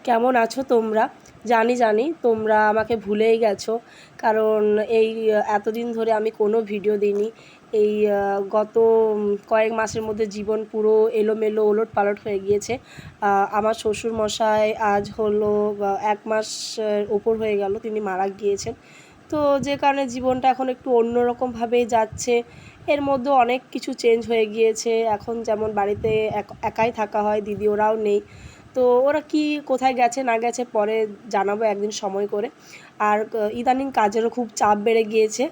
কেমন আছো তোমরা? জানি তোমরা আমাকে ভুলেই গেছো, কারণ এই এতদিন ধরে আমি কোনো ভিডিও দিইনি। এই গত কয়েক মাসের মধ্যে জীবন পুরো এলোমেলো ওলটপালট হয়ে গিয়েছে। আমার শ্বশুরমশাই আজ হলো 1 মাসের ওপর হয়ে গেল তিনি মারা গিয়েছেন। তো যে কারণে জীবনটা এখন একটু অন্যরকমভাবেই যাচ্ছে। এর মধ্যেও অনেক কিছু চেঞ্জ হয়ে গিয়েছে। এখন যেমন বাড়িতে একাই থাকা হয়, দিদি ওরাও নেই। তো ওরা কি কোথায় গেছে না গেছে পরে জানাবো একদিন সময় করে। আর ইদানিং কাজেরও খুব চাপ বেড়ে গিয়েছে।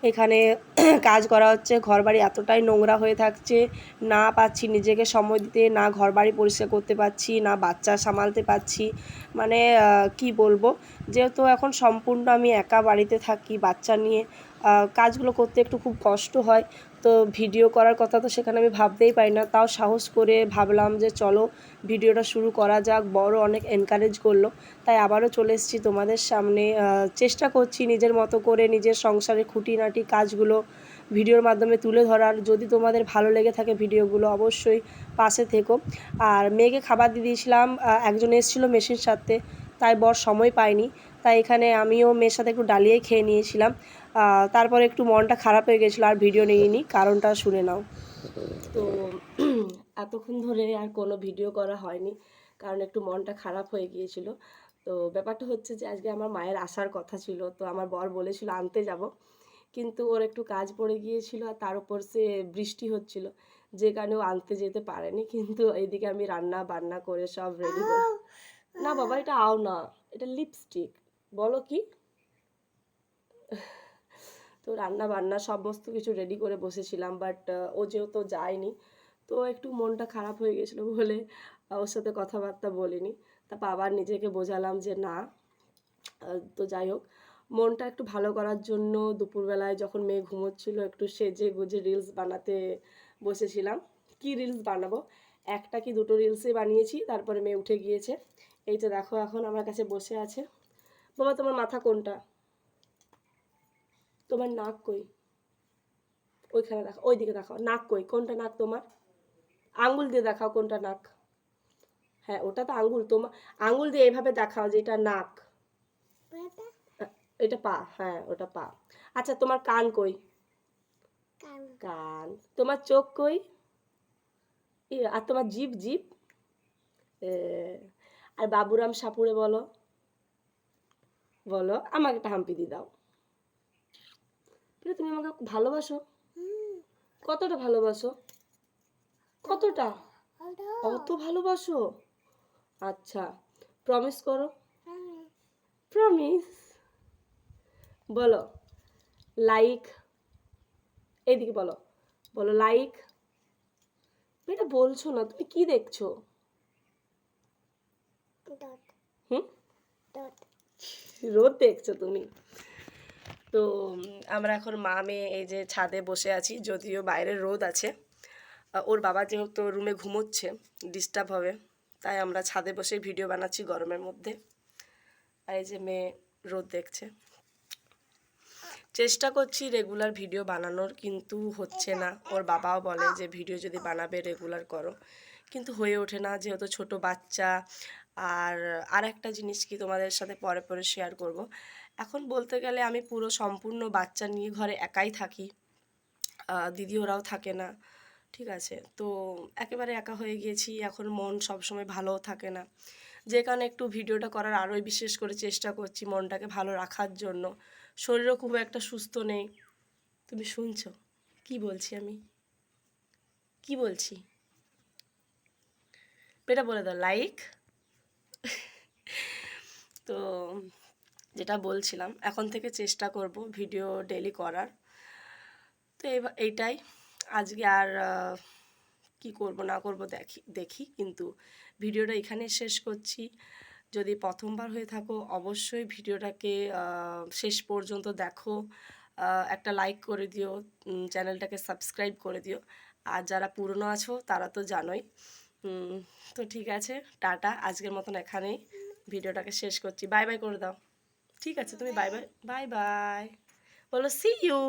এখানে কাজ করা হচ্ছে, ঘরবাড়ি এতটাই নোংরা হয়ে থাকছে, না পাচ্ছি নিজেকে সময় দিতে, না ঘরবাড়ি পরিষ্কার করতে পারছি, না বাচ্চা সামালতে পারছি। মানে কি বলবো, যেহেতু এখন সম্পূর্ণ আমি একা বাড়িতে থাকি বাচ্চা নিয়ে, কাজগুলো করতে একটু খুব কষ্ট হয়। তো ভিডিও করার কথা তো সেখানে আমি ভাবতেই পারি না, তাও সাহস করে ভাবলাম যে চলো ভিডিওটা শুরু করা যাক। বড় অনেক এনকারেজ করলো, তাই আবারও চলে এসেছি তোমাদের সামনে। চেষ্টা করছি নিজের মতো করে নিজের সংসারের খুঁটিনাটি কাজগুলো ভিডিওর মাধ্যমে তুলে ধরার। যদি তোমাদের ভালো লেগে থাকে ভিডিওগুলো অবশ্যই পাশে থেকো। আর মেয়েকে খাবার দিয়ে দিয়েছিলাম, একজন এসেছিলো মেশিন সারতে, তাই বর সময় পায়নি, তাই এখানে আমিও মেয়ের সাথে একটু ডালিয়ে খেয়ে নিয়েছিলাম। তারপরে একটু মনটা খারাপ হয়ে গেছিলো, আর ভিডিও নিইনি, কারণটা শুনে নাও। তো এতক্ষণ ধরে আর কোনো ভিডিও করা হয়নি, কারণ একটু মনটা খারাপ হয়ে গিয়েছিল। তো ব্যাপারটা হচ্ছে যে আজকে আমার মায়ের আসার কথা ছিল, তো আমার বর বলেছিল আনতে যাব, কিন্তু ওর একটু কাজ পড়ে গিয়েছিল, আর তার উপর সে বৃষ্টি হচ্ছিল, যে কারণে ও আনতে যেতে পারেনি। কিন্তু এইদিকে আমি রান্না বান্না করে সব রেডি করে, না বাবা এটা আও না, এটা লিপস্টিক, বলো কি। তো রান্না বান্না সমস্ত কিছু রেডি করে বসেছিলাম, বাট ও যেহেতু যায়নি, তো একটু মনটা খারাপ হয়ে গেছিলো বলে ওর সাথে কথাবার্তা বলিনি। তারপর আবার নিজেকে বোঝালাম যে না। তো যাই হোক, মনটা একটু ভালো করার জন্য দুপুরবেলায় যখন মেয়ে ঘুমোচ্ছিল একটু সেজে গুজে রিলস বানাতে বসেছিলাম। কি রিলস বানাবো, একটা কি দুটো রিলসই বানিয়েছি, তারপরে মেয়ে উঠে গিয়েছে। এই তো দেখো এখন আমার কাছে বসে আছে। বাবা তোমার মাথা কোনটা, তোমার নাক কই, ওইখানে দেখো, ওই দিকে দেখাও, নাক কই, কোনটা নাক তোমার, আঙ্গুল দিয়ে দেখাও কোনটা নাক। হ্যাঁ ওটা তো আঙ্গুল, তোমার আঙ্গুল দিয়ে এইভাবে দেখাও যে এটা নাক। এটা পা, হ্যাঁ ওটা পা। আচ্ছা তোমার কান কই, কান। তোমার চোখ কই, আর তোমার জিভ, জিভ। আর বাবুরাম সাপুরে বলো, বলো আমাকে একটা হাম্পি দিয়ে দাও। তুমি আমাকে ভালোবাসো, কতটা ভালোবাসো, কতটা, অত ভালোবাসো। আচ্ছা প্রমিস করো, প্রমিস, বলো লাইক, এইদিকে বলো, বলো লাইক। এটা বলছো না, তুমি কি দেখছো? হুম, রোদ দেখছো তুমি? তো আমরা এখন মা মেয়ে এই যে ছাদে বসে আছি, যদিও বাইরে রোদ আছে। ওর বাবা যেহেতু রুমে ঘুমোচ্ছে, ডিস্টার্ব হবে, তাই আমরা ছাদে বসে ভিডিও বানাচ্ছি গরমের মধ্যে। আর এই যে মেয়ে রোদ দেখছে। চেষ্টা করছি রেগুলার ভিডিও বানানোর, কিন্তু হচ্ছে না। ওর বাবাও বলে যে ভিডিও যদি বানাবে রেগুলার করো, কিন্তু হয়ে ওঠে না, যেহেতু ছোট বাচ্চা। আর একটা জিনিস কি তোমাদের সাথে পরে পরে শেয়ার করব, এখন বলতে গেলে আমি পুরো সম্পূর্ণ বাচ্চা নিয়ে ঘরে একাই থাকি, দিদি ওরাও থাকে না, ঠিক আছে। তো একেবারে একা হয়ে গিয়েছি, এখন মন সবসময় ভালোও থাকে না, যে কারণে একটু ভিডিওটা করার আরোই বিশেষ করে চেষ্টা করছি মনটাকে ভালো রাখার জন্য। শরীরও খুব একটা সুস্থ নেই। তুমি শুনছো কি বলছি, আমি কি বলছি, এটা বলে দাও লাইক। তো যেটা বলছিলাম, এখন থেকে চেষ্টা করব ভিডিও ডেলি করার। তো এইটাই আজকে। আর কি করব না করব দেখি দেখি, কিন্তু ভিডিওটা এখানে শেষ করছি। যদি প্রথমবার হয়ে থাকো অবশ্যই ভিডিওটাকে শেষ পর্যন্ত দেখো, একটা লাইক করে দিও, চ্যানেলটাকে সাবস্ক্রাইব করে দিও। আর যারা পুরনো আছো তারা তো জানোই। তো ঠিক আছে, টাটা, আজকের মতন এখানেই ভিডিওটাকে শেষ করছি। বাই বাই করে দাও। ঠিক আছে তুমি বাই বাই, বাই বাই বলো, সি ইউ।